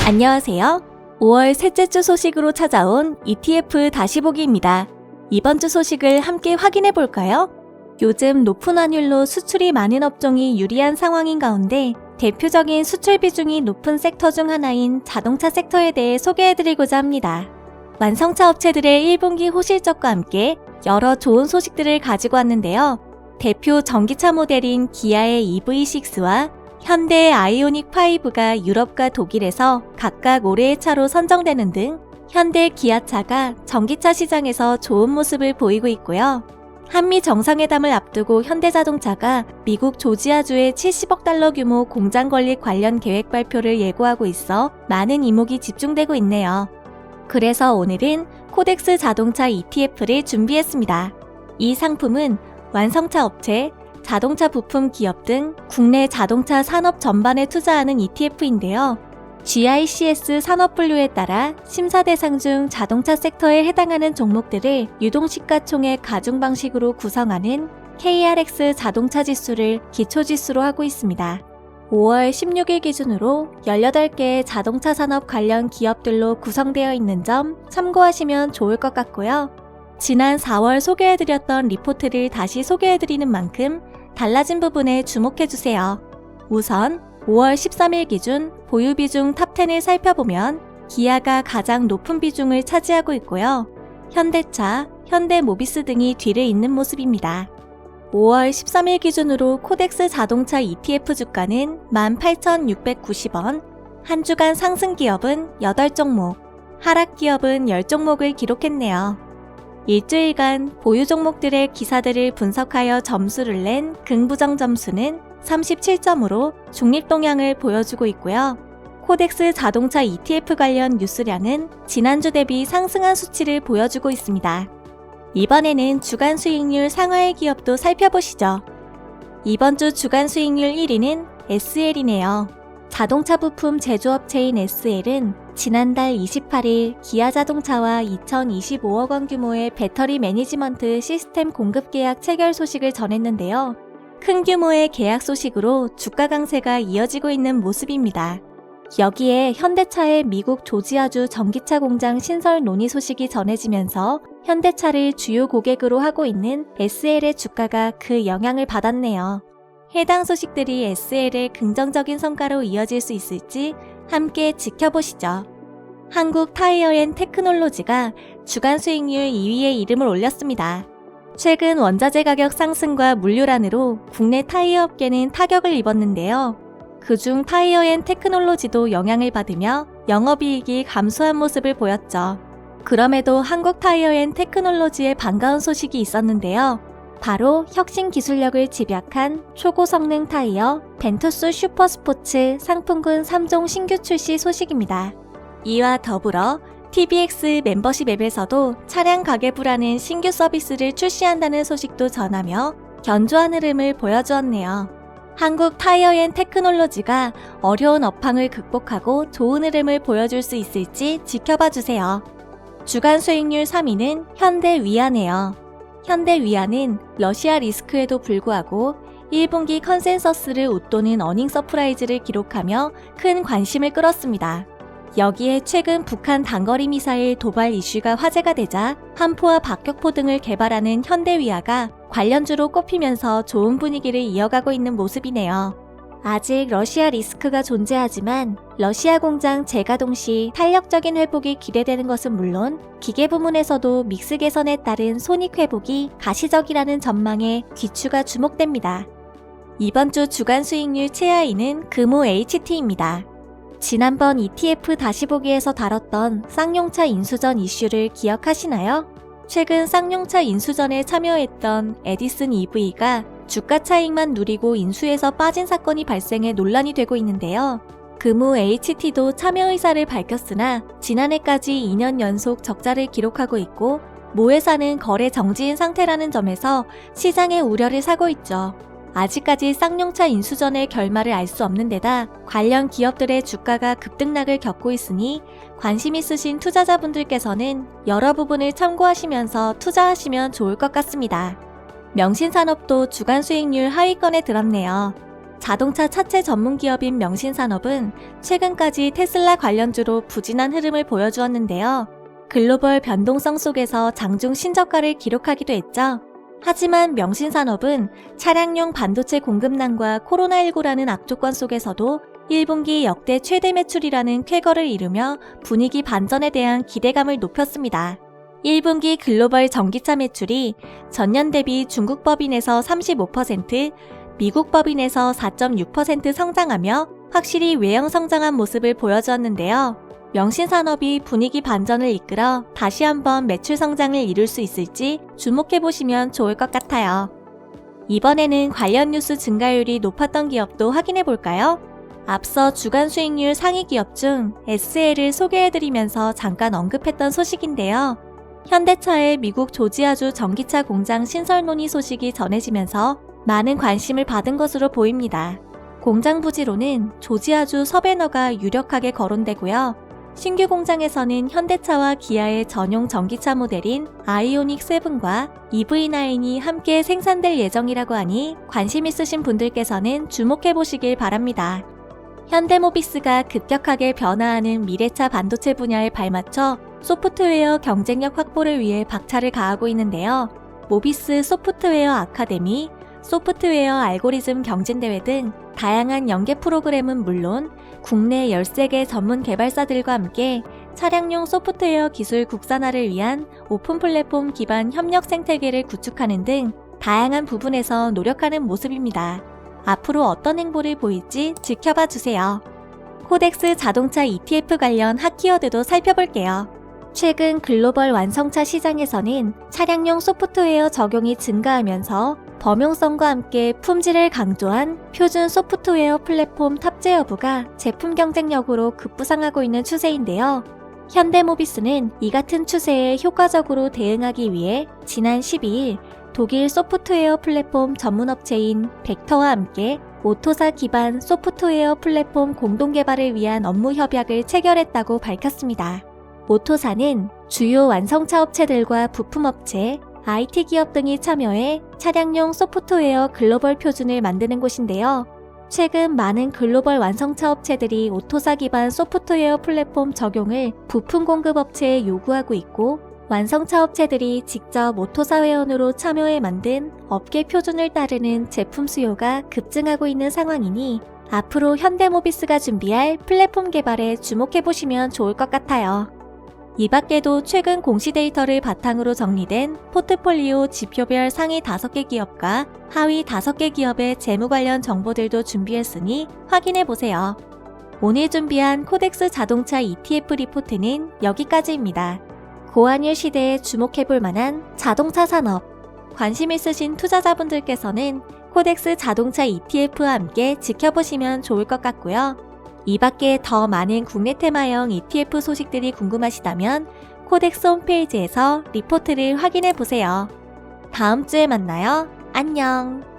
안녕하세요. 5월 셋째 주 소식으로 찾아온 ETF 다시 보기입니다. 이번 주 소식을 함께 확인해 볼까요? 요즘 높은 환율로 수출이 많은 업종이 유리한 상황인 가운데 대표적인 수출 비중이 높은 섹터 중 하나인 자동차 섹터에 대해 소개해드리고자 합니다. 완성차 업체들의 1분기 호실적과 함께 여러 좋은 소식들을 가지고 왔는데요. 대표 전기차 모델인 기아의 EV6와 현대의 아이오닉5가 유럽과 독일에서 각각 올해의 차로 선정되는 등 현대 기아차가 전기차 시장에서 좋은 모습을 보이고 있고요. 한미 정상회담을 앞두고 현대자동차가 미국 조지아주의 70억 달러 규모 공장 건립 관련 계획 발표를 예고하고 있어 많은 이목이 집중되고 있네요. 그래서 오늘은 코덱스 자동차 ETF를 준비했습니다. 이 상품은 완성차 업체, 자동차 부품 기업 등 국내 자동차 산업 전반에 투자하는 ETF인데요. GICS 산업 분류에 따라 심사 대상 중 자동차 섹터에 해당하는 종목들을 유동시가총액 가중 방식으로 구성하는 KRX 자동차 지수를 기초지수로 하고 있습니다. 5월 16일 기준으로 18개의 자동차 산업 관련 기업들로 구성되어 있는 점 참고하시면 좋을 것 같고요. 지난 4월 소개해드렸던 리포트를 다시 소개해드리는 만큼 달라진 부분에 주목해주세요. 우선 5월 13일 기준 보유 비중 탑10을 살펴보면 기아가 가장 높은 비중을 차지하고 있고요. 현대차, 현대모비스 등이 뒤를 잇는 모습입니다. 5월 13일 기준으로 코덱스 자동차 ETF 주가는 18,690원, 한 주간 상승 기업은 8종목, 하락 기업은 10종목을 기록했네요. 일주일간 보유 종목들의 기사들을 분석하여 점수를 낸 긍부정 점수는 37점으로 중립 동향을 보여주고 있고요. 코덱스 자동차 ETF 관련 뉴스량은 지난주 대비 상승한 수치를 보여주고 있습니다. 이번에는 주간 수익률 상하의 기업도 살펴보시죠. 이번 주 주간 수익률 1위는 SL이네요. 자동차 부품 제조업체인 SL은 지난달 28일 기아자동차와 2,025억 원 규모의 배터리 매니지먼트 시스템 공급 계약 체결 소식을 전했는데요. 큰 규모의 계약 소식으로 주가 강세가 이어지고 있는 모습입니다. 여기에 현대차의 미국 조지아주 전기차 공장 신설 논의 소식이 전해지면서 현대차를 주요 고객으로 하고 있는 SL의 주가가 그 영향을 받았네요. 해당 소식들이 SL의 긍정적인 성과로 이어질 수 있을지 함께 지켜보시죠. 한국 타이어앤테크놀로지가 주간 수익률 2위에 이름을 올렸습니다. 최근 원자재 가격 상승과 물류난으로 국내 타이어 업계는 타격을 입었는데요. 그중 타이어앤테크놀로지도 영향을 받으며 영업이익이 감소한 모습을 보였죠. 그럼에도 한국 타이어앤테크놀로지에 반가운 소식이 있었는데요. 바로 혁신 기술력을 집약한 초고성능 타이어 벤투스 슈퍼스포츠 상품군 3종 신규 출시 소식입니다. 이와 더불어 TBX 멤버십 앱에서도 차량 가계부라는 신규 서비스를 출시한다는 소식도 전하며 견조한 흐름을 보여주었네요. 한국 타이어앤테크놀로지가 어려운 업황을 극복하고 좋은 흐름을 보여줄 수 있을지 지켜봐주세요. 주간 수익률 3위는 현대위아네요. 현대위아는 러시아 리스크에도 불구하고 1분기 컨센서스를 웃도는 어닝 서프라이즈를 기록하며 큰 관심을 끌었습니다. 여기에 최근 북한 단거리 미사일 도발 이슈가 화제가 되자 함포와 박격포 등을 개발하는 현대위아가 관련주로 꼽히면서 좋은 분위기를 이어가고 있는 모습이네요. 아직 러시아 리스크가 존재하지만 러시아 공장 재가동 시 탄력적인 회복이 기대되는 것은 물론 기계 부문에서도 믹스 개선에 따른 손익 회복이 가시적이라는 전망에 귀추가 주목됩니다. 이번 주 주간 수익률 최하위는 금호 HT입니다. 지난번 ETF 다시 보기에서 다뤘던 쌍용차 인수전 이슈를 기억하시나요? 최근 쌍용차 인수전에 참여했던 에디슨 EV가 주가 차익만 누리고 인수에서 빠진 사건이 발생해 논란이 되고 있는데요. 금호 HT도 참여 의사를 밝혔으나 지난해까지 2년 연속 적자를 기록하고 있고 모 회사는 거래 정지인 상태라는 점에서 시장의 우려를 사고 있죠. 아직까지 쌍용차 인수전의 결말을 알 수 없는 데다 관련 기업들의 주가가 급등락을 겪고 있으니 관심 있으신 투자자분들께서는 여러 부분을 참고하시면서 투자하시면 좋을 것 같습니다. 명신산업도 주간 수익률 하위권에 들었네요. 자동차 차체 전문 기업인 명신산업은 최근까지 테슬라 관련주로 부진한 흐름을 보여주었는데요. 글로벌 변동성 속에서 장중 신저가를 기록하기도 했죠. 하지만 명신산업은 차량용 반도체 공급난과 코로나19라는 악조건 속에서도 1분기 역대 최대 매출이라는 쾌거를 이루며 분위기 반전에 대한 기대감을 높였습니다. 1분기 글로벌 전기차 매출이 전년 대비 중국 법인에서 35%, 미국 법인에서 4.6% 성장하며 확실히 외형 성장한 모습을 보여주었는데요. 명신산업이 분위기 반전을 이끌어 다시 한번 매출 성장을 이룰 수 있을지 주목해보시면 좋을 것 같아요. 이번에는 관련 뉴스 증가율이 높았던 기업도 확인해볼까요? 앞서 주간 수익률 상위 기업 중 SL을 소개해드리면서 잠깐 언급했던 소식인데요. 현대차의 미국 조지아주 전기차 공장 신설 논의 소식이 전해지면서 많은 관심을 받은 것으로 보입니다. 공장 부지로는 조지아주 서베너가 유력하게 거론되고요. 신규 공장에서는 현대차와 기아의 전용 전기차 모델인 아이오닉 7과 EV9이 함께 생산될 예정이라고 하니 관심 있으신 분들께서는 주목해보시길 바랍니다. 현대모비스가 급격하게 변화하는 미래차 반도체 분야에 발맞춰 소프트웨어 경쟁력 확보를 위해 박차를 가하고 있는데요. 모비스 소프트웨어 아카데미, 소프트웨어 알고리즘 경진대회 등 다양한 연계 프로그램은 물론 국내 13개 전문 개발사들과 함께 차량용 소프트웨어 기술 국산화를 위한 오픈 플랫폼 기반 협력 생태계를 구축하는 등 다양한 부분에서 노력하는 모습입니다. 앞으로 어떤 행보를 보일지 지켜봐 주세요. 코덱스 자동차 ETF 관련 핫키워드도 살펴볼게요. 최근 글로벌 완성차 시장에서는 차량용 소프트웨어 적용이 증가하면서 범용성과 함께 품질을 강조한 표준 소프트웨어 플랫폼 탑재 여부가 제품 경쟁력으로 급부상하고 있는 추세인데요. 현대모비스는 이 같은 추세에 효과적으로 대응하기 위해 지난 12일 독일 소프트웨어 플랫폼 전문업체인 벡터와 함께 오토사 기반 소프트웨어 플랫폼 공동 개발을 위한 업무 협약을 체결했다고 밝혔습니다. 오토사는 주요 완성차 업체들과 부품업체, IT 기업 등이 참여해 차량용 소프트웨어 글로벌 표준을 만드는 곳인데요. 최근 많은 글로벌 완성차 업체들이 오토사 기반 소프트웨어 플랫폼 적용을 부품 공급 업체에 요구하고 있고, 완성차 업체들이 직접 오토사 회원으로 참여해 만든 업계 표준을 따르는 제품 수요가 급증하고 있는 상황이니 앞으로 현대모비스가 준비할 플랫폼 개발에 주목해보시면 좋을 것 같아요. 이 밖에도 최근 공시 데이터를 바탕으로 정리된 포트폴리오 지표별 상위 5개 기업과 하위 5개 기업의 재무 관련 정보들도 준비했으니 확인해보세요. 오늘 준비한 코덱스 자동차 ETF 리포트는 여기까지입니다. 고환율 시대에 주목해볼 만한 자동차 산업, 관심 있으신 투자자분들께서는 코덱스 자동차 ETF와 함께 지켜보시면 좋을 것 같고요. 이 밖에 더 많은 국내 테마형 ETF 소식들이 궁금하시다면 코덱스 홈페이지에서 리포트를 확인해보세요. 다음 주에 만나요. 안녕.